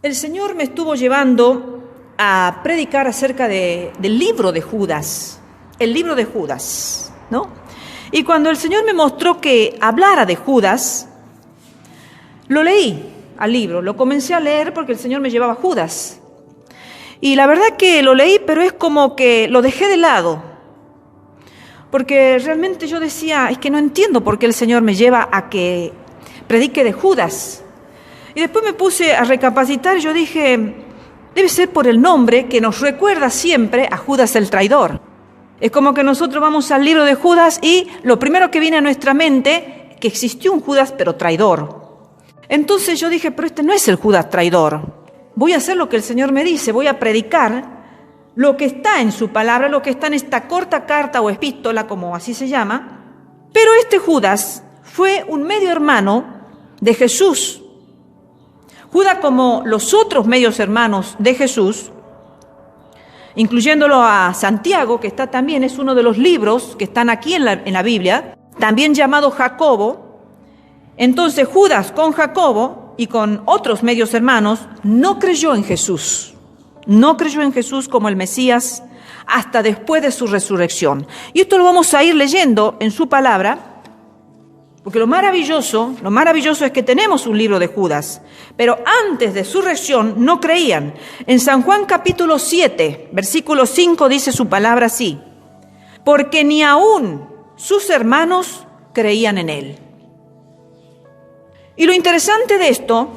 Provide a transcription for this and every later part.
El Señor me estuvo llevando a predicar acerca del libro de Judas, el libro de Judas, ¿no? Y cuando el Señor me mostró que hablara de Judas, lo leí al libro, lo comencé a leer porque el Señor me llevaba a Judas. Y la verdad que lo leí, pero es como que lo dejé de lado, porque realmente yo decía, es que no entiendo por qué el Señor me lleva a que predique de Judas. Y después me puse a recapacitar y yo dije, debe ser por el nombre que nos recuerda siempre a Judas el traidor. Es como que nosotros vamos al libro de Judas y lo primero que viene a nuestra mente, que existió un Judas pero traidor. Entonces yo dije, pero este no es el Judas traidor. Voy a hacer lo que el Señor me dice, voy a predicar lo que está en su palabra, lo que está en esta corta carta o epístola, como así se llama. Pero este Judas fue un medio hermano de Jesús. Judas, como los otros medios hermanos de Jesús, incluyéndolo a Santiago, que está también, es uno de los libros que están aquí en la Biblia, también llamado Jacobo. Entonces Judas con Jacobo y con otros medios hermanos no creyó en Jesús. No creyó en Jesús como el Mesías hasta después de su resurrección. Y esto lo vamos a ir leyendo en su palabra, porque lo maravilloso es que tenemos un libro de Judas, pero antes de su resurrección no creían. En San Juan capítulo 7, versículo 5 dice su palabra así: porque ni aún sus hermanos creían en él. Y lo interesante de esto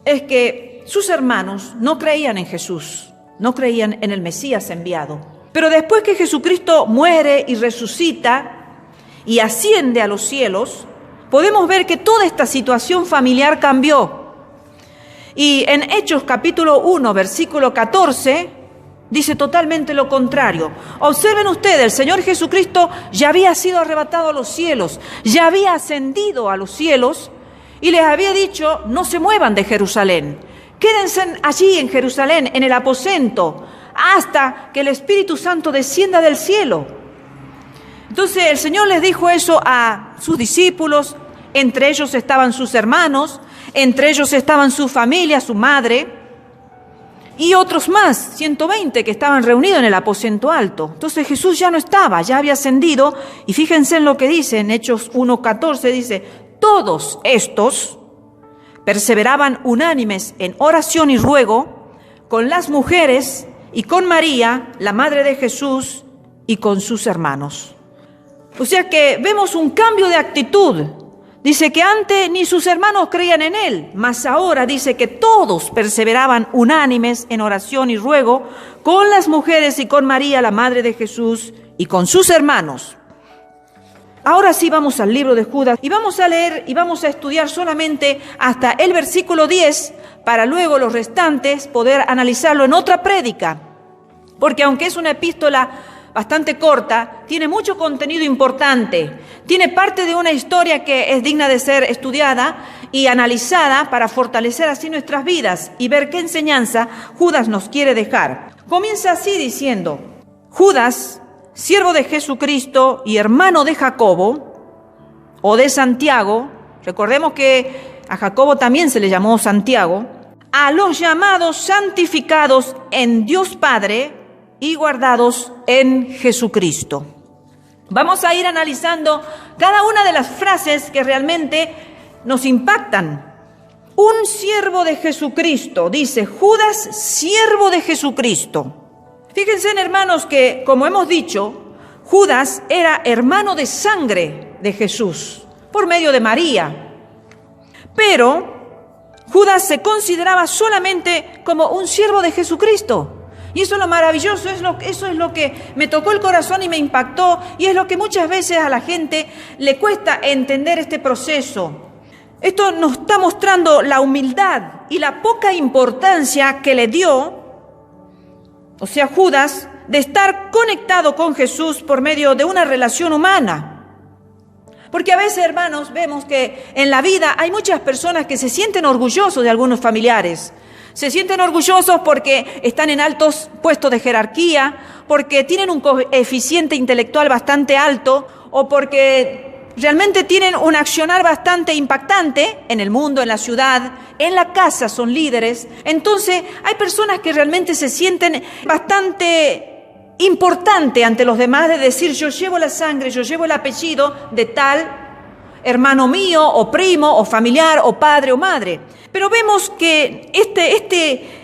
es que sus hermanos no creían en Jesús, no creían en el Mesías enviado. Pero después que Jesucristo muere y resucita y asciende a los cielos, podemos ver que toda esta situación familiar cambió. Y en Hechos capítulo 1, versículo 14, dice totalmente lo contrario. Observen ustedes, el Señor Jesucristo ya había sido arrebatado a los cielos, ya había ascendido a los cielos y les había dicho, no se muevan de Jerusalén, quédense allí en Jerusalén, en el aposento, hasta que el Espíritu Santo descienda del cielo. Entonces el Señor les dijo eso a sus discípulos, entre ellos estaban sus hermanos, entre ellos estaban su familia, su madre, y otros más, 120 que estaban reunidos en el aposento alto. Entonces Jesús ya no estaba, ya había ascendido, y fíjense en lo que dice en Hechos 1:14, dice, todos estos perseveraban unánimes en oración y ruego con las mujeres y con María, la madre de Jesús, y con sus hermanos. O sea que vemos un cambio de actitud. Dice que antes ni sus hermanos creían en él, mas ahora dice que todos perseveraban unánimes en oración y ruego con las mujeres y con María, la madre de Jesús, y con sus hermanos. Ahora sí vamos al libro de Judas y vamos a leer y vamos a estudiar solamente hasta el versículo 10 para luego los restantes poder analizarlo en otra prédica. Porque aunque es una epístola bastante corta, tiene mucho contenido importante, tiene parte de una historia que es digna de ser estudiada y analizada para fortalecer así nuestras vidas y ver qué enseñanza Judas nos quiere dejar. Comienza así diciendo, Judas, siervo de Jesucristo y hermano de Jacobo o de Santiago, recordemos que a Jacobo también se le llamó Santiago, a los llamados santificados en Dios Padre y guardados en Jesucristo. Vamos a ir analizando cada una de las frases que realmente nos impactan. Un siervo de Jesucristo, dice Judas, siervo de Jesucristo. Fíjense, hermanos, que como hemos dicho, Judas era hermano de sangre de Jesús, por medio de María. Pero Judas se consideraba solamente como un siervo de Jesucristo. Y eso es lo maravilloso, eso es lo que me tocó el corazón y me impactó, y es lo que muchas veces a la gente le cuesta entender este proceso. Esto nos está mostrando la humildad y la poca importancia que le dio, o sea, Judas, de estar conectado con Jesús por medio de una relación humana. Porque a veces, hermanos, vemos que en la vida hay muchas personas que se sienten orgullosos de algunos familiares. Se sienten orgullosos porque están en altos puestos de jerarquía, porque tienen un coeficiente intelectual bastante alto o porque realmente tienen un accionar bastante impactante en el mundo, en la ciudad, en la casa son líderes. Entonces hay personas que realmente se sienten bastante importante ante los demás de decir: yo llevo la sangre, yo llevo el apellido de tal hermano mío, o primo, o familiar, o padre o madre. Pero vemos que este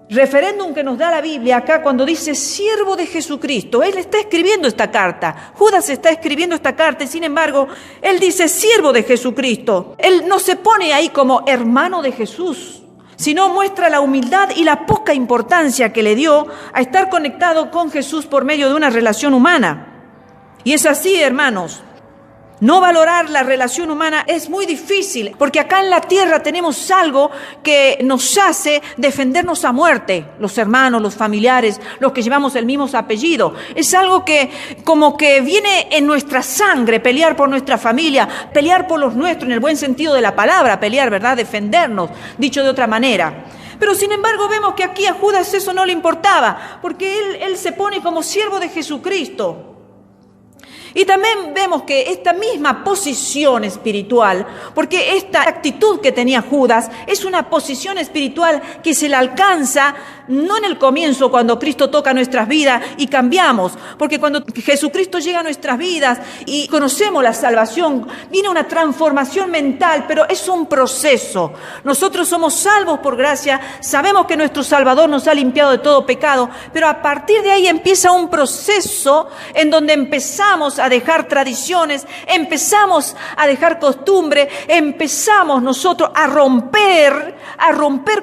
referéndum que nos da la Biblia acá, cuando dice siervo de Jesucristo, él está escribiendo esta carta. Judas está escribiendo esta carta y sin embargo, él dice siervo de Jesucristo. Él no se pone ahí como hermano de Jesús, sino muestra la humildad y la poca importancia que le dio a estar conectado con Jesús por medio de una relación humana. Y es así, hermanos. No valorar la relación humana es muy difícil, porque acá en la tierra tenemos algo que nos hace defendernos a muerte, los hermanos, los familiares, los que llevamos el mismo apellido. Es algo que como que viene en nuestra sangre, pelear por nuestra familia, pelear por los nuestros, en el buen sentido de la palabra, pelear, ¿verdad? Defendernos, dicho de otra manera. Pero sin embargo vemos que aquí a Judas eso no le importaba, porque él se pone como siervo de Jesucristo. Y también vemos que esta misma posición espiritual, porque esta actitud que tenía Judas es una posición espiritual que se la alcanza no en el comienzo cuando Cristo toca nuestras vidas y cambiamos, porque cuando Jesucristo llega a nuestras vidas y conocemos la salvación, viene una transformación mental, pero es un proceso. Nosotros somos salvos por gracia, sabemos que nuestro Salvador nos ha limpiado de todo pecado, pero a partir de ahí empieza un proceso en donde empezamos a dejar tradiciones, empezamos a dejar costumbre, empezamos nosotros a romper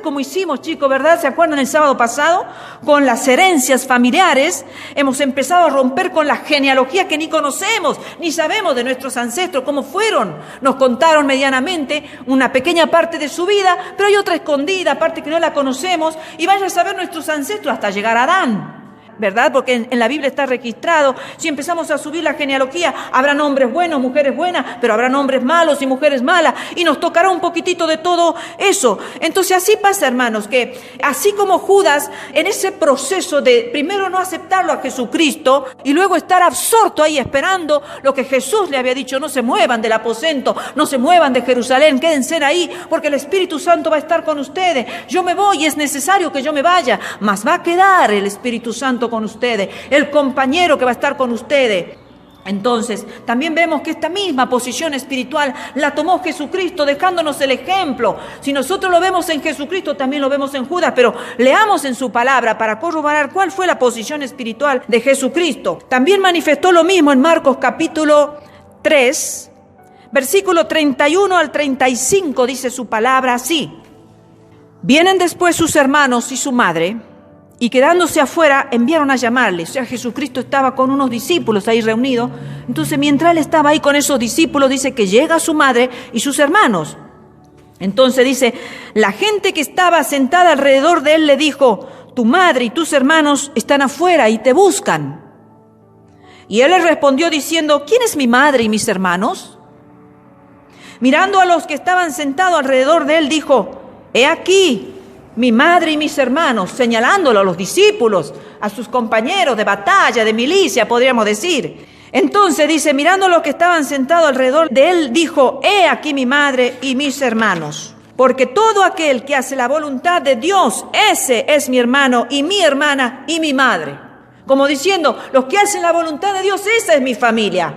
como hicimos, chicos, ¿verdad? ¿Se acuerdan el sábado pasado? Con las herencias familiares, hemos empezado a romper con la genealogía que ni conocemos, ni sabemos de nuestros ancestros, cómo fueron. Nos contaron medianamente una pequeña parte de su vida, pero hay otra escondida, parte que no la conocemos, y vaya a saber nuestros ancestros hasta llegar a Adán, ¿verdad? Porque en la Biblia está registrado. Si empezamos a subir la genealogía, habrán hombres buenos, mujeres buenas, pero habrán hombres malos y mujeres malas, y nos tocará un poquitito de todo eso. Entonces así pasa, hermanos, que así como Judas, en ese proceso de primero no aceptarlo a Jesucristo y luego estar absorto ahí esperando lo que Jesús le había dicho: no se muevan del aposento, no se muevan de Jerusalén, quédense ahí, porque el Espíritu Santo va a estar con ustedes. Yo me voy y es necesario que yo me vaya, mas va a quedar el Espíritu Santo con ustedes, el compañero que va a estar con ustedes. Entonces, también vemos que esta misma posición espiritual la tomó Jesucristo, dejándonos el ejemplo. Si nosotros lo vemos en Jesucristo, también lo vemos en Judas, pero leamos en su palabra para corroborar cuál fue la posición espiritual de Jesucristo. También manifestó lo mismo en Marcos capítulo 3, versículo 31 al 35, dice su palabra así: vienen después sus hermanos y su madre, y quedándose afuera, enviaron a llamarle. O sea, Jesucristo estaba con unos discípulos ahí reunidos. Entonces, mientras él estaba ahí con esos discípulos, dice que llega su madre y sus hermanos. Entonces dice, la gente que estaba sentada alrededor de él le dijo: tu madre y tus hermanos están afuera y te buscan. Y él les respondió diciendo: ¿quién es mi madre y mis hermanos? Mirando a los que estaban sentados alrededor de él, dijo: he aquí mi madre y mis hermanos, señalándolo a los discípulos, a sus compañeros de batalla, de milicia, podríamos decir. Entonces dice, mirando a los que estaban sentados alrededor de él, dijo: he aquí mi madre y mis hermanos. Porque todo aquel que hace la voluntad de Dios, ese es mi hermano y mi hermana y mi madre. Como diciendo, los que hacen la voluntad de Dios, esa es mi familia.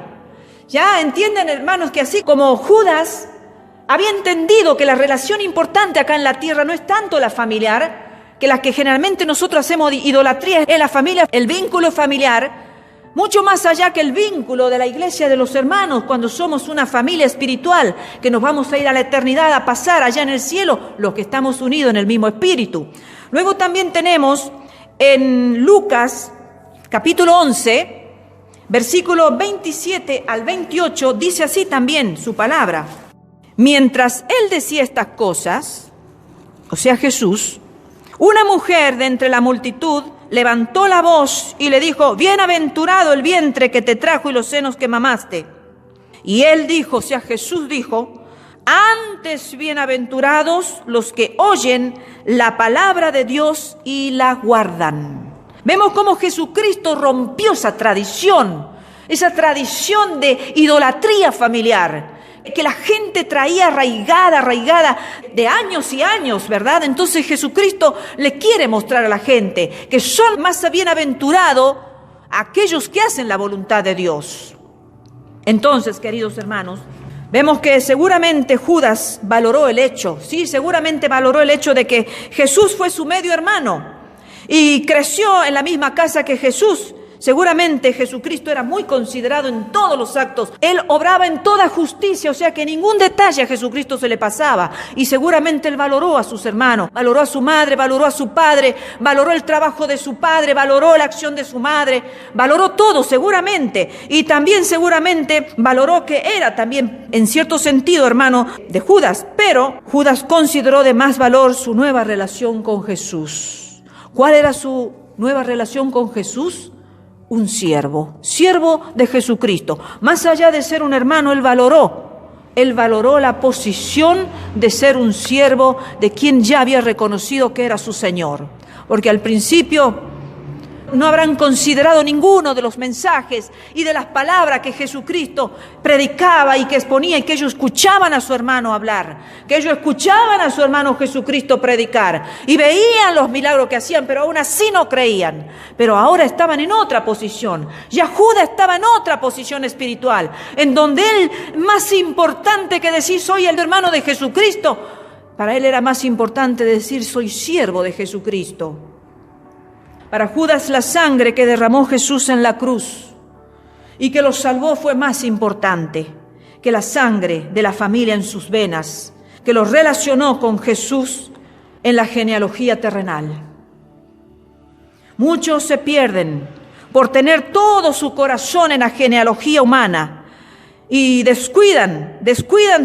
Ya entienden, hermanos, que así como Judas había entendido que la relación importante acá en la tierra no es tanto la familiar, que la que generalmente nosotros hacemos idolatría es la familia, el vínculo familiar, mucho más allá que el vínculo de la iglesia de los hermanos, cuando somos una familia espiritual, que nos vamos a ir a la eternidad a pasar allá en el cielo, los que estamos unidos en el mismo espíritu. Luego también tenemos en Lucas capítulo 11, versículo 27 al 28, dice así también su palabra: mientras él decía estas cosas, o sea Jesús, una mujer de entre la multitud levantó la voz y le dijo: bienaventurado el vientre que te trajo y los senos que mamaste. Y él dijo, o sea Jesús dijo: antes bienaventurados los que oyen la palabra de Dios y la guardan. Vemos cómo Jesucristo rompió esa tradición esa tradición de idolatría familiar que la gente traía arraigada de años y años, ¿verdad? Entonces Jesucristo le quiere mostrar a la gente que son más bienaventurados aquellos que hacen la voluntad de Dios. Entonces, queridos hermanos, vemos que seguramente Judas valoró el hecho, seguramente valoró el hecho de que Jesús fue su medio hermano y creció en la misma casa que Jesús. Seguramente Jesucristo era muy considerado en todos los actos. Él obraba en toda justicia, o sea que ningún detalle a Jesucristo se le pasaba. Y seguramente él valoró a sus hermanos, valoró a su madre, valoró a su padre, valoró el trabajo de su padre, valoró la acción de su madre, valoró todo seguramente. Y también seguramente valoró que era también en cierto sentido hermano de Judas. Pero Judas consideró de más valor su nueva relación con Jesús. ¿Cuál era su nueva relación con Jesús? Un siervo de Jesucristo. Más allá de ser un hermano, él valoró la posición de ser un siervo de quien ya había reconocido que era su Señor. Porque al principio no habrán considerado ninguno de los mensajes y de las palabras que Jesucristo predicaba y que exponía y que ellos escuchaban a su hermano hablar, que ellos escuchaban a su hermano Jesucristo predicar y veían los milagros que hacían, pero aún así no creían. Pero ahora estaban en otra posición. Ya Judas estaba en otra posición espiritual, en donde él, más importante que decir soy el hermano de Jesucristo, para él era más importante decir soy siervo de Jesucristo. Para Judas la sangre que derramó Jesús en la cruz y que lo salvó fue más importante que la sangre de la familia en sus venas, que lo relacionó con Jesús en la genealogía terrenal. Muchos se pierden por tener todo su corazón en la genealogía humana y descuidan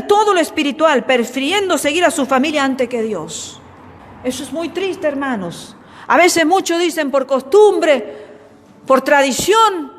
todo lo espiritual, prefiriendo seguir a su familia antes que Dios. Eso es muy triste, hermanos. A veces muchos dicen por costumbre, por tradición,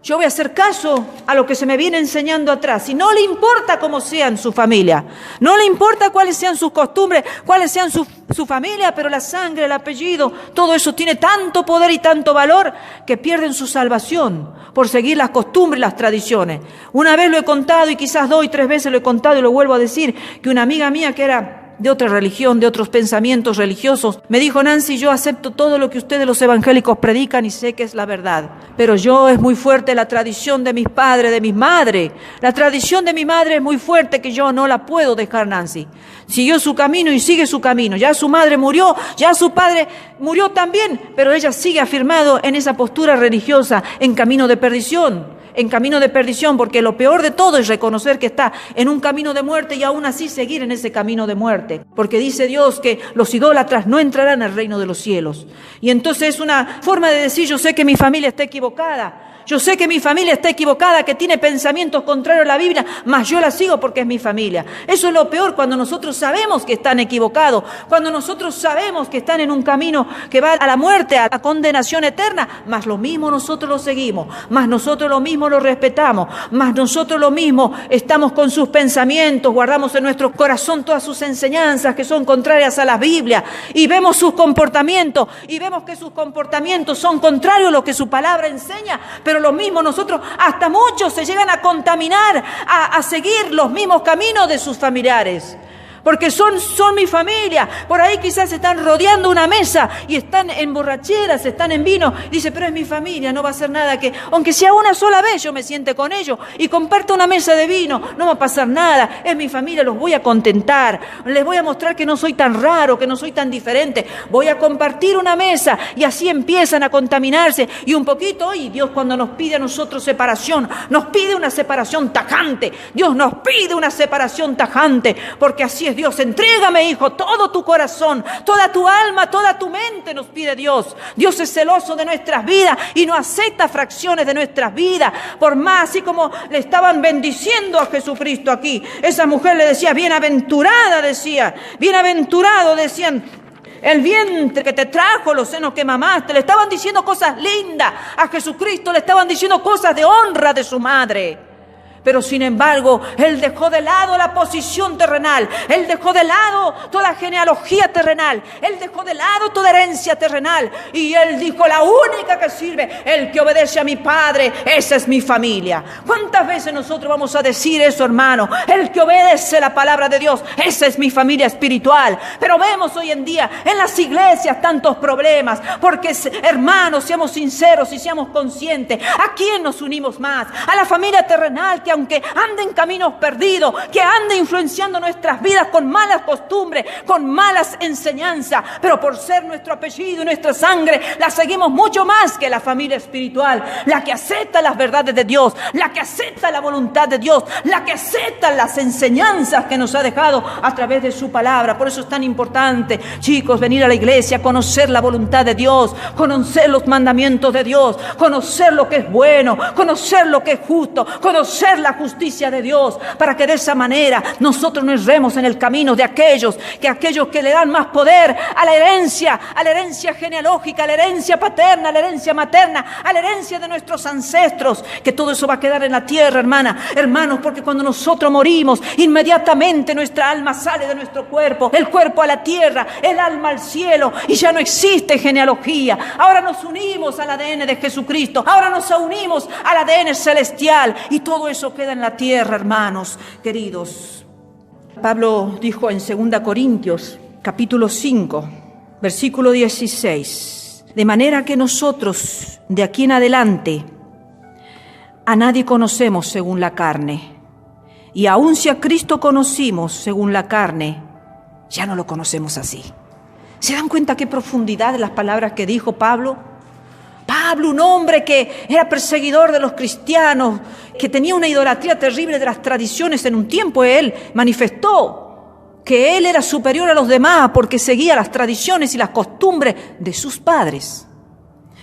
yo voy a hacer caso a lo que se me viene enseñando atrás. Y no le importa cómo sean su familia, no le importa cuáles sean sus costumbres, cuáles sean su familia, pero la sangre, el apellido, todo eso tiene tanto poder y tanto valor que pierden su salvación por seguir las costumbres y las tradiciones. Una vez lo he contado y quizás 2 y 3 veces lo he contado y lo vuelvo a decir, que una amiga mía que era de otra religión, de otros pensamientos religiosos, me dijo: Nancy, yo acepto todo lo que ustedes los evangélicos predican y sé que es la verdad, pero yo es muy fuerte la tradición de mis padres, de mis madres. La tradición de mi madre es muy fuerte que yo no la puedo dejar, Nancy. Siguió su camino y sigue su camino. Ya su madre murió, ya su padre murió también, pero ella sigue afirmado en esa postura religiosa, en camino de perdición. En camino de perdición, porque lo peor de todo es reconocer que está en un camino de muerte y aún así seguir en ese camino de muerte. Porque dice Dios que los idólatras no entrarán al reino de los cielos. Y entonces es una forma de decir: yo sé que mi familia está equivocada. Yo sé que mi familia está equivocada, que tiene pensamientos contrarios a la Biblia, mas yo la sigo porque es mi familia. Eso es lo peor, cuando nosotros sabemos que están equivocados, cuando nosotros sabemos que están en un camino que va a la muerte, a la condenación eterna, mas lo mismo nosotros lo seguimos, mas nosotros lo mismo lo respetamos, mas nosotros lo mismo estamos con sus pensamientos, guardamos en nuestro corazón todas sus enseñanzas que son contrarias a la Biblia y vemos sus comportamientos y vemos que sus comportamientos son contrarios a lo que su palabra enseña, pero lo mismo nosotros, hasta muchos se llegan a contaminar, a seguir los mismos caminos de sus familiares. Porque son mi familia. Por ahí quizás están rodeando una mesa y están en borracheras, están en vino. Dice: pero es mi familia, no va a ser nada que, aunque sea una sola vez, yo me siente con ellos y comparto una mesa de vino, no va a pasar nada. Es mi familia, los voy a contentar. Les voy a mostrar que no soy tan raro, que no soy tan diferente. Voy a compartir una mesa y así empiezan a contaminarse. Y un poquito, y Dios cuando nos pide a nosotros separación, nos pide una separación tajante. Dios nos pide una separación tajante, porque así es Dios. Entrégame, hijo, todo tu corazón, toda tu alma, toda tu mente, nos pide Dios. Dios es celoso de nuestras vidas y no acepta fracciones de nuestras vidas. Por más, así como le estaban bendiciendo a Jesucristo aquí, esa mujer le decía: bienaventurada, decía, bienaventurado, decían, el vientre que te trajo, los senos que mamaste. Le estaban diciendo cosas lindas a Jesucristo, le estaban diciendo cosas de honra de su madre. Pero sin embargo, él dejó de lado la posición terrenal, él dejó de lado toda genealogía terrenal, él dejó de lado toda herencia terrenal, y él dijo: la única que sirve, el que obedece a mi Padre, esa es mi familia. ¿Cuántas veces nosotros vamos a decir eso, hermano? El que obedece la palabra de Dios, esa es mi familia espiritual. Pero vemos hoy en día en las iglesias tantos problemas, porque, hermanos, seamos sinceros y seamos conscientes, ¿a quién nos unimos más? A la familia terrenal, que aunque ande en caminos perdidos, que ande influenciando nuestras vidas con malas costumbres, con malas enseñanzas, pero por ser nuestro apellido y nuestra sangre, la seguimos mucho más que la familia espiritual, la que acepta las verdades de Dios, la que acepta la voluntad de Dios, la que acepta las enseñanzas que nos ha dejado a través de su palabra. Por eso es tan importante, chicos, venir a la iglesia, conocer la voluntad de Dios, conocer los mandamientos de Dios, conocer lo que es bueno, conocer lo que es justo, conocer la justicia de Dios, para que de esa manera nosotros no erremos en el camino de aquellos que le dan más poder a la herencia genealógica, a la herencia paterna, a la herencia materna, a la herencia de nuestros ancestros, que todo eso va a quedar en la tierra, hermanos, porque cuando nosotros morimos, inmediatamente nuestra alma sale de nuestro cuerpo, el cuerpo a la tierra, el alma al cielo, y ya no existe genealogía. Ahora nos unimos al ADN de Jesucristo, ahora nos unimos al ADN celestial, y todo eso queda en la tierra, hermanos queridos. Pablo dijo en 2 Corintios, capítulo 5, versículo 16, de manera que nosotros, de aquí en adelante, a nadie conocemos según la carne, y aun si a Cristo conocimos según la carne, ya no lo conocemos así. ¿Se dan cuenta qué profundidad de las palabras que dijo Pablo? Pablo, un hombre que era perseguidor de los cristianos, que tenía una idolatría terrible de las tradiciones. En un tiempo él manifestó que él era superior a los demás porque seguía las tradiciones y las costumbres de sus padres.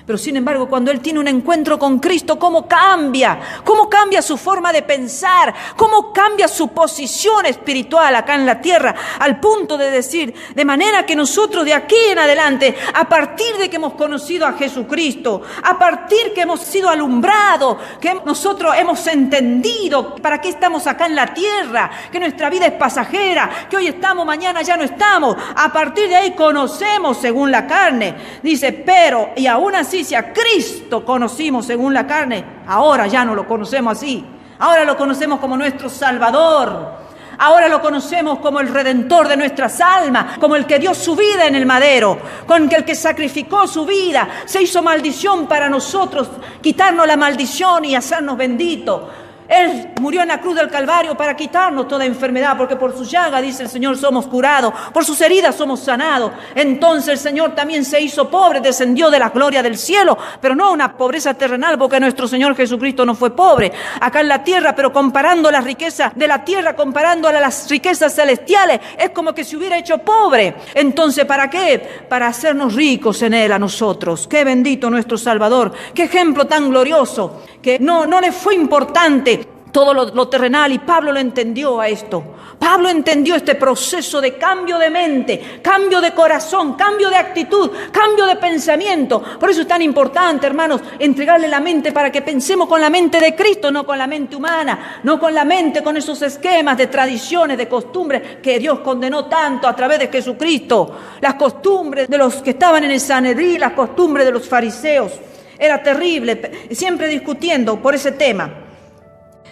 Pero sin embargo, cuando él tiene un encuentro con Cristo, ¿cómo cambia? ¿Cómo cambia su forma de pensar? ¿Cómo cambia su posición espiritual acá en la tierra? Al punto de decir, de manera que nosotros de aquí en adelante, a partir de que hemos conocido a Jesucristo, a partir que hemos sido alumbrados, que nosotros hemos entendido para qué estamos acá en la tierra, que nuestra vida es pasajera, que hoy estamos, mañana ya no estamos, a partir de ahí conocemos según la carne. Dice, pero, y aún así, si a Cristo conocimos según la carne, ahora ya no lo conocemos así. Ahora lo conocemos como nuestro Salvador. Ahora lo conocemos como el Redentor de nuestras almas, como el que dio su vida en el madero, con el que sacrificó su vida, se hizo maldición para nosotros, quitarnos la maldición y hacernos benditos. Él murió en la cruz del Calvario para quitarnos toda enfermedad, porque por su llaga, dice el Señor, somos curados, por sus heridas somos sanados. Entonces el Señor también se hizo pobre, descendió de la gloria del cielo, pero no una pobreza terrenal, porque nuestro Señor Jesucristo no fue pobre acá en la tierra, pero comparando las riquezas de la tierra, comparándola a las riquezas celestiales, es como que se hubiera hecho pobre. Entonces, ¿para qué? Para hacernos ricos en Él a nosotros. Qué bendito nuestro Salvador, qué ejemplo tan glorioso, que no le fue importante todo lo terrenal, y Pablo lo entendió a esto. Pablo entendió este proceso de cambio de mente, cambio de corazón, cambio de actitud, cambio de pensamiento. Por eso es tan importante, hermanos, entregarle la mente para que pensemos con la mente de Cristo, no con la mente humana, no con la mente, con esos esquemas de tradiciones, de costumbres que Dios condenó tanto a través de Jesucristo. Las costumbres de los que estaban en el Sanedrín, las costumbres de los fariseos. Era terrible, siempre discutiendo por ese tema.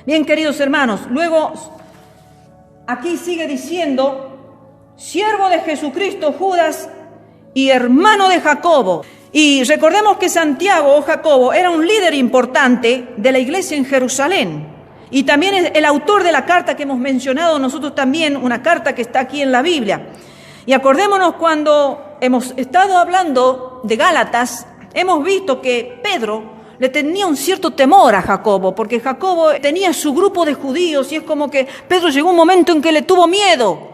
Bien, queridos hermanos, luego aquí sigue diciendo, siervo de Jesucristo, Judas, y hermano de Jacobo. Y recordemos que Santiago o Jacobo era un líder importante de la iglesia en Jerusalén. Y también es el autor de la carta que hemos mencionado nosotros también, una carta que está aquí en la Biblia. Y acordémonos, cuando hemos estado hablando de Gálatas, hemos visto que Pedro le tenía un cierto temor a Jacobo, porque Jacobo tenía su grupo de judíos, y es como que Pedro llegó un momento en que le tuvo miedo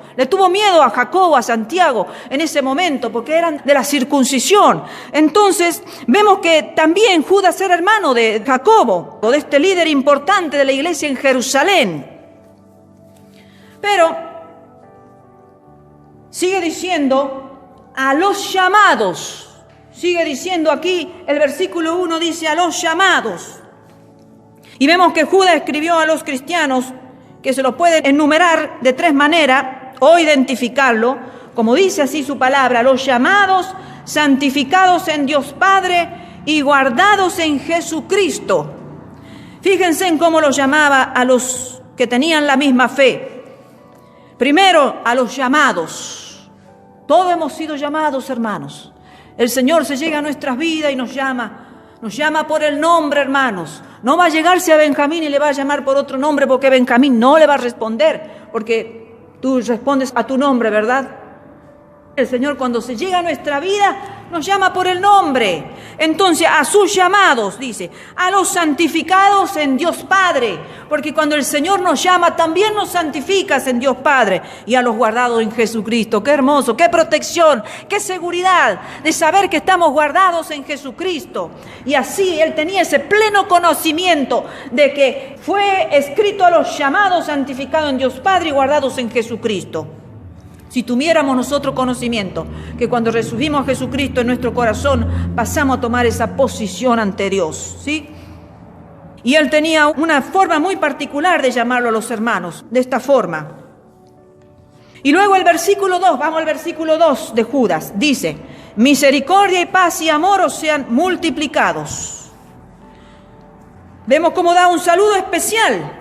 a Jacobo, a Santiago, en ese momento, porque eran de la circuncisión. Entonces, vemos que también Judas era hermano de Jacobo, o de este líder importante de la iglesia en Jerusalén. Pero, sigue diciendo, a los llamados. Sigue diciendo aquí, el versículo 1 dice, a los llamados. Y vemos que Judas escribió a los cristianos, que se los puede enumerar de 3 maneras o identificarlo, como dice así su palabra: los llamados, santificados en Dios Padre y guardados en Jesucristo. Fíjense en cómo los llamaba a los que tenían la misma fe. Primero, a los llamados. Todos hemos sido llamados, hermanos. El Señor se llega a nuestras vidas y nos llama por el nombre, hermanos. No va a llegarse a Benjamín y le va a llamar por otro nombre, porque Benjamín no le va a responder, porque tú respondes a tu nombre, ¿verdad? El Señor, cuando se llega a nuestra vida, nos llama por el nombre. Entonces, a sus llamados, dice, a los santificados en Dios Padre, porque cuando el Señor nos llama, también nos santificas en Dios Padre, y a los guardados en Jesucristo. ¡Qué hermoso! ¡Qué protección! ¡Qué seguridad de saber que estamos guardados en Jesucristo! Y así Él tenía ese pleno conocimiento de que fue escrito a los llamados, santificados en Dios Padre y guardados en Jesucristo. Si tuviéramos nosotros conocimiento que cuando recibimos a Jesucristo en nuestro corazón, pasamos a tomar esa posición ante Dios, ¿sí? Y Él tenía una forma muy particular de llamarlo a los hermanos, de esta forma. Y luego el versículo 2, vamos al versículo 2 de Judas, dice: misericordia y paz y amor os sean multiplicados. Vemos cómo da un saludo especial,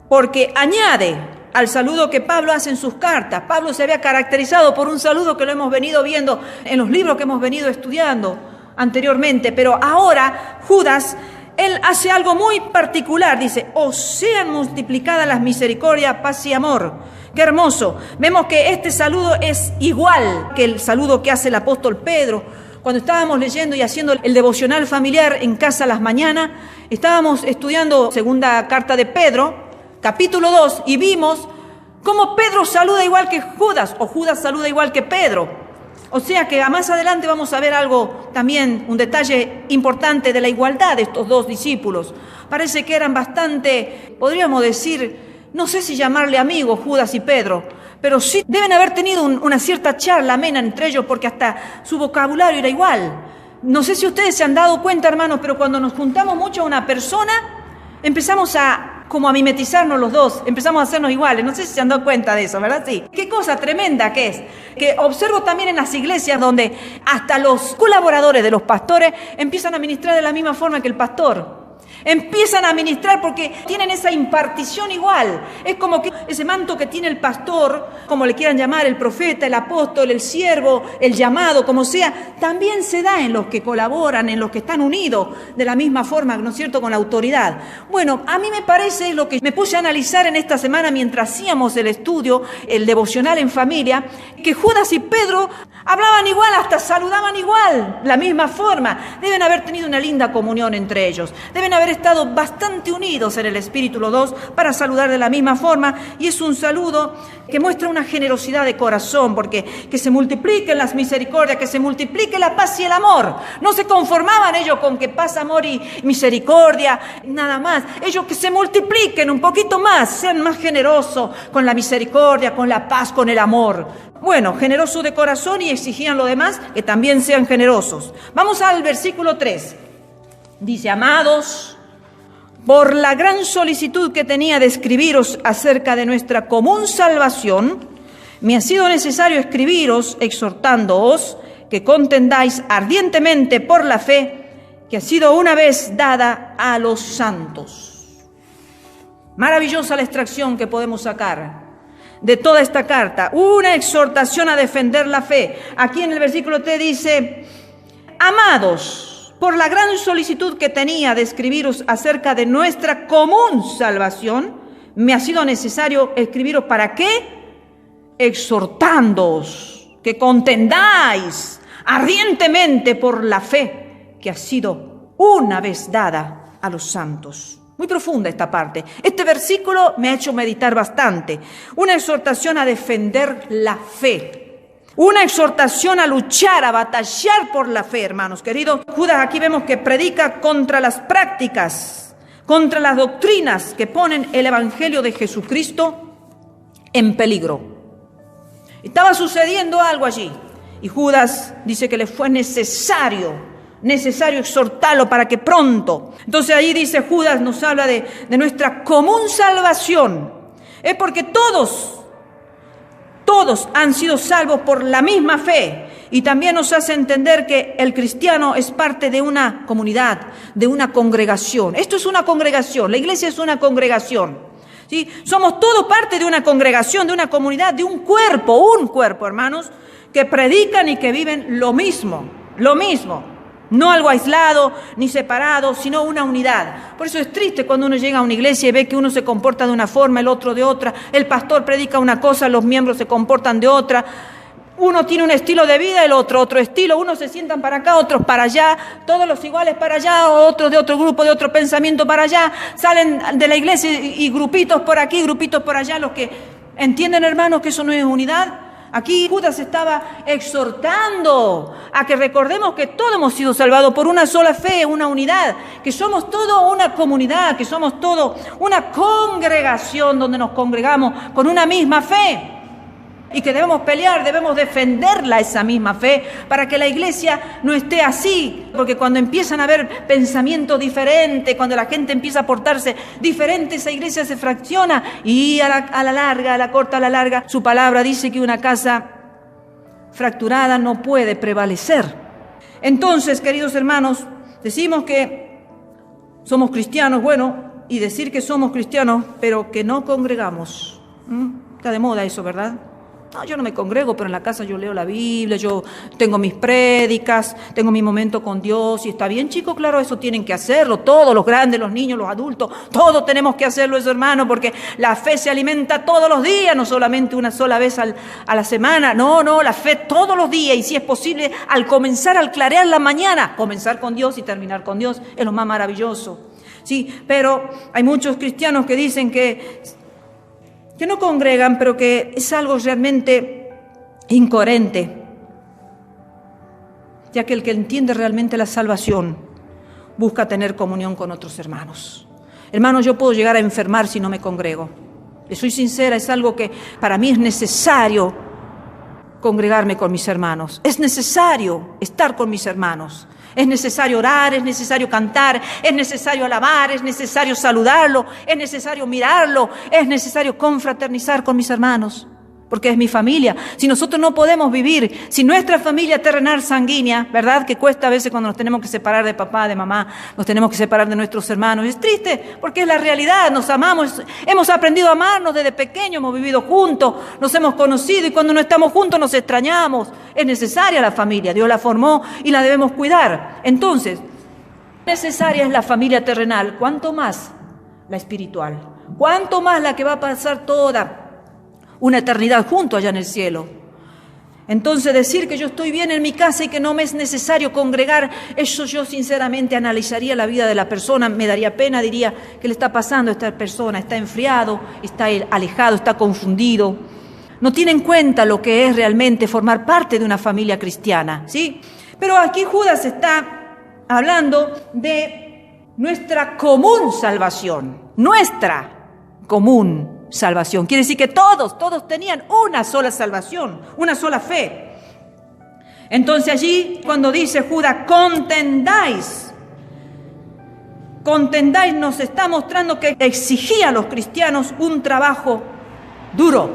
porque añade al saludo que Pablo hace en sus cartas. Pablo se había caracterizado por un saludo que lo hemos venido viendo en los libros que hemos venido estudiando anteriormente, pero ahora Judas, él hace algo muy particular, dice: os sean multiplicadas las misericordias, paz y amor. ¡Qué hermoso! Vemos que este saludo es igual que el saludo que hace el apóstol Pedro. Cuando estábamos leyendo y haciendo el devocional familiar en casa a las mañanas, estábamos estudiando segunda carta de Pedro, capítulo 2, y vimos cómo Pedro saluda igual que Judas, o Judas saluda igual que Pedro. O sea que más adelante vamos a ver algo también, un detalle importante de la igualdad de estos dos discípulos. Parece que eran bastante, podríamos decir, no sé si llamarle amigos Judas y Pedro, pero sí deben haber tenido una cierta charla amena entre ellos, porque hasta su vocabulario era igual. No sé si ustedes se han dado cuenta, hermanos, pero cuando nos juntamos mucho a una persona, empezamos a mimetizarnos los dos, empezamos a hacernos iguales. No sé si se han dado cuenta de eso, ¿verdad? Sí. Qué cosa tremenda que es. Que observo también en las iglesias donde hasta los colaboradores de los pastores empiezan a ministrar de la misma forma que el pastor. Empiezan a ministrar porque tienen esa impartición igual. Es como que ese manto que tiene el pastor, como le quieran llamar, el profeta, el apóstol, el siervo, el llamado, como sea, también se da en los que colaboran, en los que están unidos de la misma forma, ¿no es cierto?, con la autoridad. Bueno, a mí me parece lo que me puse a analizar en esta semana mientras hacíamos el estudio, el devocional en familia, que Judas y Pedro hablaban igual, hasta saludaban igual, la misma forma. Deben haber tenido una linda comunión entre ellos. Deben haber estado bastante unidos en el Espíritu los dos para saludar de la misma forma, y es un saludo que muestra una generosidad de corazón, porque que se multipliquen las misericordias, que se multiplique la paz y el amor. No se conformaban ellos con que paz, amor y misericordia, nada más. Ellos que se multipliquen un poquito más, sean más generosos con la misericordia, con la paz, con el amor. Bueno, generosos de corazón, y exigían lo demás que también sean generosos. Vamos al versículo 3. Dice: amados, por la gran solicitud que tenía de escribiros acerca de nuestra común salvación, me ha sido necesario escribiros exhortándoos que contendáis ardientemente por la fe que ha sido una vez dada a los santos. Maravillosa la extracción que podemos sacar de toda esta carta. Una exhortación a defender la fe. Aquí en el versículo 3 dice: amados, por la gran solicitud que tenía de escribiros acerca de nuestra común salvación, me ha sido necesario escribiros. ¿Para qué? Exhortándoos que contendáis ardientemente por la fe que ha sido una vez dada a los santos. Muy profunda esta parte. Este versículo me ha hecho meditar bastante. Una exhortación a defender la fe. Una exhortación a luchar, a batallar por la fe, hermanos queridos. Judas aquí vemos que predica contra las prácticas, contra las doctrinas que ponen el Evangelio de Jesucristo en peligro. Estaba sucediendo algo allí, y Judas dice que le fue necesario necesario exhortarlo para que pronto. Entonces ahí dice Judas, nos habla de nuestra común salvación. Es porque todos han sido salvos por la misma fe. Y también nos hace entender que el cristiano es parte de una comunidad, de una congregación. Esto es una congregación, la iglesia es una congregación. ¿Sí? Somos todos parte de una congregación, de una comunidad, de un cuerpo, hermanos, que predican y que viven lo mismo. No algo aislado ni separado, sino una unidad. Por eso es triste cuando uno llega a una iglesia y ve que uno se comporta de una forma, el otro de otra. El pastor predica una cosa, los miembros se comportan de otra. Uno tiene un estilo de vida, el otro estilo. Unos se sientan para acá, otros para allá. Todos los iguales para allá, otros de otro grupo, de otro pensamiento para allá. Salen de la iglesia y grupitos por aquí, grupitos por allá. Los que entienden, hermanos, que eso no es unidad. Aquí Judas estaba exhortando a que recordemos que todos hemos sido salvados por una sola fe, una unidad, que somos todos una comunidad, que somos todos una congregación donde nos congregamos con una misma fe y que debemos pelear, debemos defenderla esa misma fe para que la iglesia no esté así, porque cuando empiezan a haber pensamientos diferentes, cuando la gente empieza a portarse diferente, esa iglesia se fracciona y a la corta, su palabra dice que una casa fracturada no puede prevalecer. Entonces, queridos hermanos, decimos que somos cristianos, y decir que somos cristianos, pero que no congregamos. Está de moda eso, ¿verdad? No, yo no me congrego, pero en la casa yo leo la Biblia, yo tengo mis prédicas, tengo mi momento con Dios, y está bien, chicos, claro, eso tienen que hacerlo, todos, los grandes, los niños, los adultos, todos tenemos que hacerlo eso, hermano, porque la fe se alimenta todos los días, no solamente una sola vez a la semana, no, la fe todos los días, y si es posible, al clarear la mañana, comenzar con Dios y terminar con Dios, es lo más maravilloso. Sí, pero hay muchos cristianos que dicen que no congregan, pero que es algo realmente incoherente, ya que el que entiende realmente la salvación busca tener comunión con otros hermanos. Hermanos, yo puedo llegar a enfermar si no me congrego. Les soy sincera, es algo que para mí es necesario congregarme con mis hermanos. Es necesario estar con mis hermanos. Es necesario orar, es necesario cantar, es necesario alabar, es necesario saludarlo, es necesario mirarlo, es necesario confraternizar con mis hermanos, porque es mi familia. Si nosotros no podemos vivir, si nuestra familia terrenal sanguínea, ¿verdad? Que cuesta a veces cuando nos tenemos que separar de papá, de mamá, nos tenemos que separar de nuestros hermanos. Es triste porque es la realidad, nos amamos, hemos aprendido a amarnos desde pequeños, hemos vivido juntos, nos hemos conocido y cuando no estamos juntos nos extrañamos. Es necesaria la familia, Dios la formó y la debemos cuidar. Entonces, necesaria es la familia terrenal, ¿cuánto más la espiritual? ¿Cuánto más la que va a pasar toda una eternidad junto allá en el cielo? Entonces decir que yo estoy bien en mi casa y que no me es necesario congregar, eso yo sinceramente analizaría la vida de la persona, me daría pena, diría, ¿qué le está pasando a esta persona? Está enfriado, está alejado, está confundido, no tiene en cuenta lo que es realmente formar parte de una familia cristiana, ¿sí? Pero aquí Judas está hablando de nuestra común salvación, nuestra común salvación. Quiere decir que todos tenían una sola salvación, una sola fe. Entonces allí cuando dice Judas, contendáis nos está mostrando que exigía a los cristianos un trabajo duro,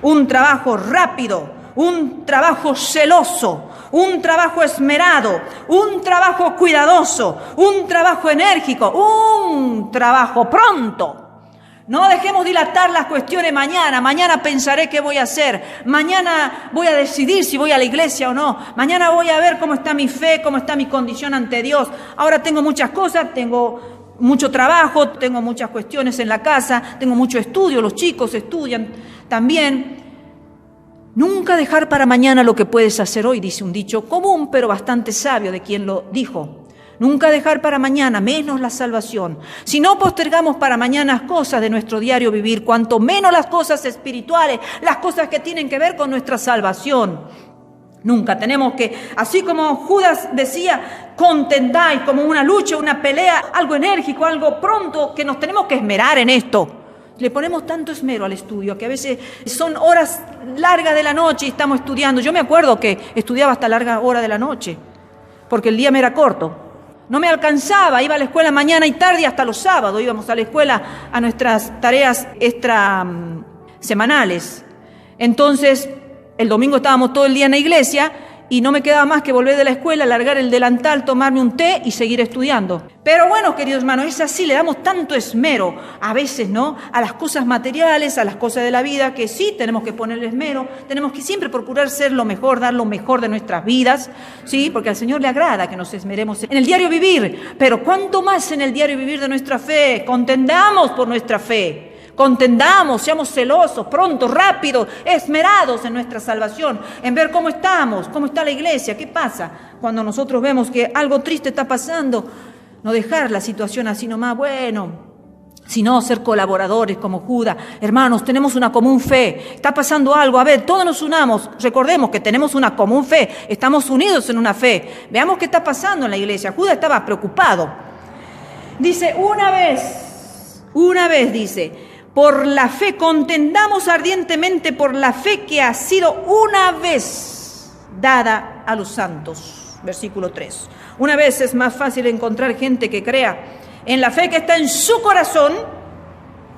un trabajo rápido, un trabajo celoso, un trabajo esmerado, un trabajo cuidadoso, un trabajo enérgico, un trabajo pronto. No dejemos dilatar las cuestiones mañana pensaré qué voy a hacer, mañana voy a decidir si voy a la iglesia o no, mañana voy a ver cómo está mi fe, cómo está mi condición ante Dios. Ahora tengo muchas cosas, tengo mucho trabajo, tengo muchas cuestiones en la casa, tengo mucho estudio, los chicos estudian también. Nunca dejar para mañana lo que puedes hacer hoy, dice un dicho común, pero bastante sabio de quien lo dijo. Nunca dejar para mañana, menos la salvación. Si no postergamos para mañana las cosas de nuestro diario vivir, cuanto menos las cosas espirituales, las cosas que tienen que ver con nuestra salvación. Nunca tenemos que, así como Judas decía, contendáis como una lucha, una pelea, algo enérgico, algo pronto, que nos tenemos que esmerar en esto. Le ponemos tanto esmero al estudio que a veces son horas largas de la noche y estamos estudiando. Yo me acuerdo que estudiaba hasta larga hora de la noche. porque el día me era corto. No me alcanzaba, iba a la escuela mañana y tarde, hasta los sábados íbamos a la escuela a nuestras tareas extra semanales. Entonces, el domingo estábamos todo el día en la iglesia y no me quedaba más que volver de la escuela, largar el delantal, tomarme un té y seguir estudiando. Pero bueno, queridos hermanos, es así, le damos tanto esmero a veces, ¿no?, a las cosas materiales, a las cosas de la vida, que sí tenemos que ponerle esmero, tenemos que siempre procurar ser lo mejor, dar lo mejor de nuestras vidas, ¿sí?, porque al Señor le agrada que nos esmeremos en el diario vivir, pero cuánto más en el diario vivir de nuestra fe, contendamos por nuestra fe. Contendamos, seamos celosos, prontos, rápidos, esmerados en nuestra salvación, en ver cómo estamos, cómo está la iglesia, qué pasa. Cuando nosotros vemos que algo triste está pasando, no dejar la situación así nomás, bueno, sino ser colaboradores como Judas. Hermanos, tenemos una común fe, está pasando algo, a ver, todos nos unamos, recordemos que tenemos una común fe, estamos unidos en una fe. Veamos qué está pasando en la iglesia. Judas estaba preocupado. Dice, una vez dice, por la fe, contendamos ardientemente por la fe que ha sido una vez dada a los santos. Versículo 3. Una vez es más fácil encontrar gente que crea en la fe que está en su corazón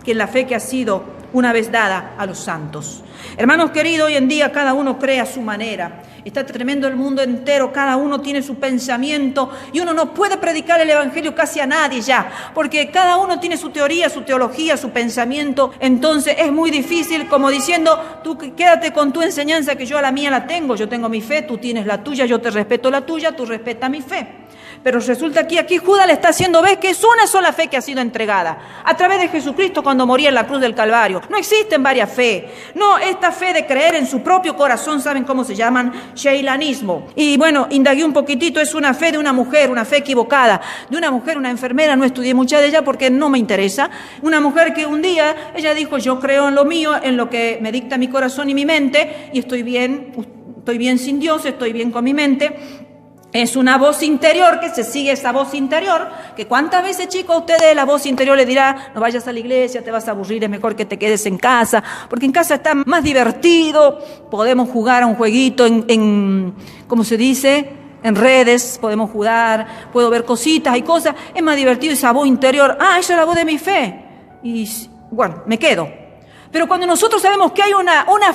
que en la fe que ha sido una vez dada a los santos. Hermanos queridos, hoy en día cada uno cree a su manera. Está tremendo el mundo entero, cada uno tiene su pensamiento y uno no puede predicar el evangelio casi a nadie ya, porque cada uno tiene su teoría, su teología, su pensamiento. Entonces es muy difícil, como diciendo, tú quédate con tu enseñanza que yo a la mía la tengo, yo tengo mi fe, tú tienes la tuya, yo te respeto la tuya, tú respetas mi fe. Pero resulta que aquí Judas le está haciendo ver que es una sola fe que ha sido entregada a través de Jesucristo cuando moría en la cruz del Calvario. No existen varias fe. No, esta fe de creer en su propio corazón, ¿saben cómo se llaman? Sheilanismo. Y bueno, indagué un poquitito, es una fe de una mujer, una fe equivocada. De una mujer, una enfermera, no estudié mucha de ella porque no me interesa. Una mujer que un día, ella dijo, yo creo en lo mío, en lo que me dicta mi corazón y mi mente, y estoy bien sin Dios, estoy bien con mi mente. Es una voz interior que se sigue esa voz interior, que cuántas veces, chicos, ustedes la voz interior le dirá, no vayas a la iglesia, te vas a aburrir, es mejor que te quedes en casa, porque en casa está más divertido, podemos jugar a un jueguito en ¿cómo se dice?, en redes, podemos jugar, puedo ver cositas y cosas, es más divertido esa voz interior, esa es la voz de mi fe, y bueno, me quedo. Pero cuando nosotros sabemos que hay una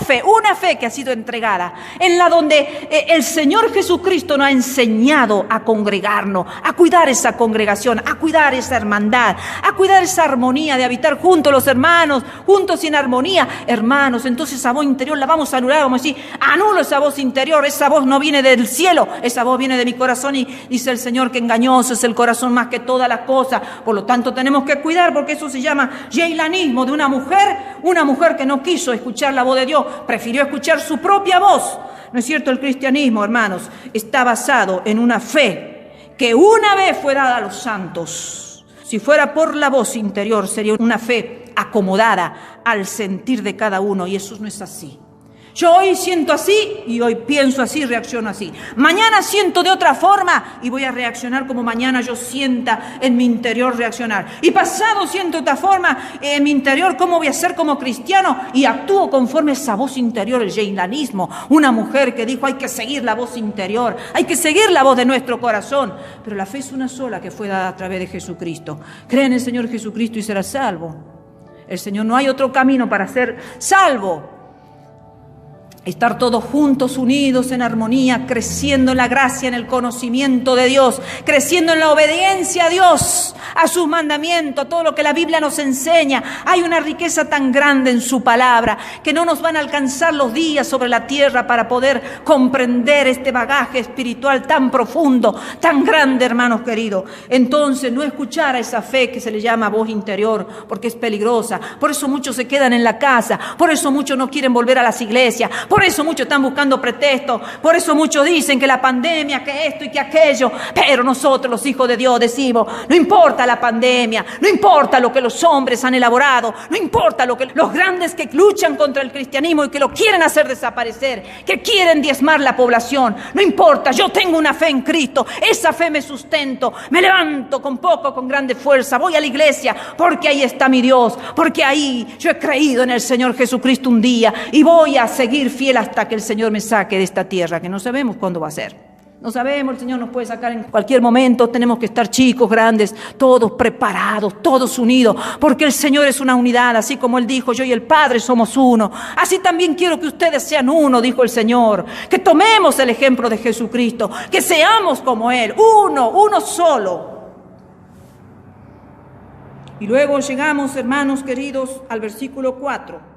fe que ha sido entregada, en la donde el Señor Jesucristo nos ha enseñado a congregarnos, a cuidar esa congregación, a cuidar esa hermandad, a cuidar esa armonía de habitar juntos los hermanos, juntos y en armonía, hermanos, entonces esa voz interior la vamos a anular, vamos a decir, anulo esa voz interior, esa voz no viene del cielo, esa voz viene de mi corazón y dice el Señor que engañoso es el corazón más que todas las cosas, por lo tanto tenemos que cuidar porque eso se llama sheilanismo de una mujer que no quiso escuchar la voz de Dios, prefirió escuchar su propia voz. ¿No es cierto? El cristianismo, hermanos, está basado en una fe que una vez fue dada a los santos. Si fuera por la voz interior, sería una fe acomodada al sentir de cada uno, y eso no es así. Yo hoy siento así y hoy pienso así, reacciono así. Mañana siento de otra forma y voy a reaccionar como mañana yo sienta en mi interior reaccionar. Y pasado siento de otra forma en mi interior, ¿cómo voy a ser como cristiano? Y actúo conforme a esa voz interior, el sheilanismo. Una mujer que dijo, hay que seguir la voz interior, hay que seguir la voz de nuestro corazón. Pero la fe es una sola que fue dada a través de Jesucristo. Cree en el Señor Jesucristo y serás salvo. El Señor, no hay otro camino para ser salvo. Estar todos juntos, unidos, en armonía, creciendo en la gracia, en el conocimiento de Dios, creciendo en la obediencia a Dios, a sus mandamientos, a todo lo que la Biblia nos enseña. Hay una riqueza tan grande en su palabra que no nos van a alcanzar los días sobre la tierra para poder comprender este bagaje espiritual tan profundo, tan grande, hermanos queridos. Entonces, no escuchar a esa fe que se le llama voz interior, porque es peligrosa. Por eso muchos se quedan en la casa, por eso muchos no quieren volver a las iglesias, por eso muchos están buscando pretextos, por eso muchos dicen que la pandemia, que esto y que aquello, pero nosotros los hijos de Dios decimos, no importa la pandemia, no importa lo que los hombres han elaborado, no importa lo que los grandes que luchan contra el cristianismo y que lo quieren hacer desaparecer, que quieren diezmar la población, no importa, yo tengo una fe en Cristo, esa fe me sustento, me levanto con poco, con grande fuerza, voy a la iglesia, porque ahí está mi Dios, porque ahí yo he creído en el Señor Jesucristo un día y voy a seguir fiel hasta que el Señor me saque de esta tierra, que no sabemos cuándo va a ser. No sabemos, el Señor nos puede sacar en cualquier momento. Tenemos que estar chicos, grandes, todos preparados, todos unidos, porque el Señor es una unidad, así como Él dijo, yo y el Padre somos uno. Así también quiero que ustedes sean uno, dijo el Señor. Que tomemos el ejemplo de Jesucristo, que seamos como Él, uno solo. Y luego llegamos, hermanos queridos, al versículo 4.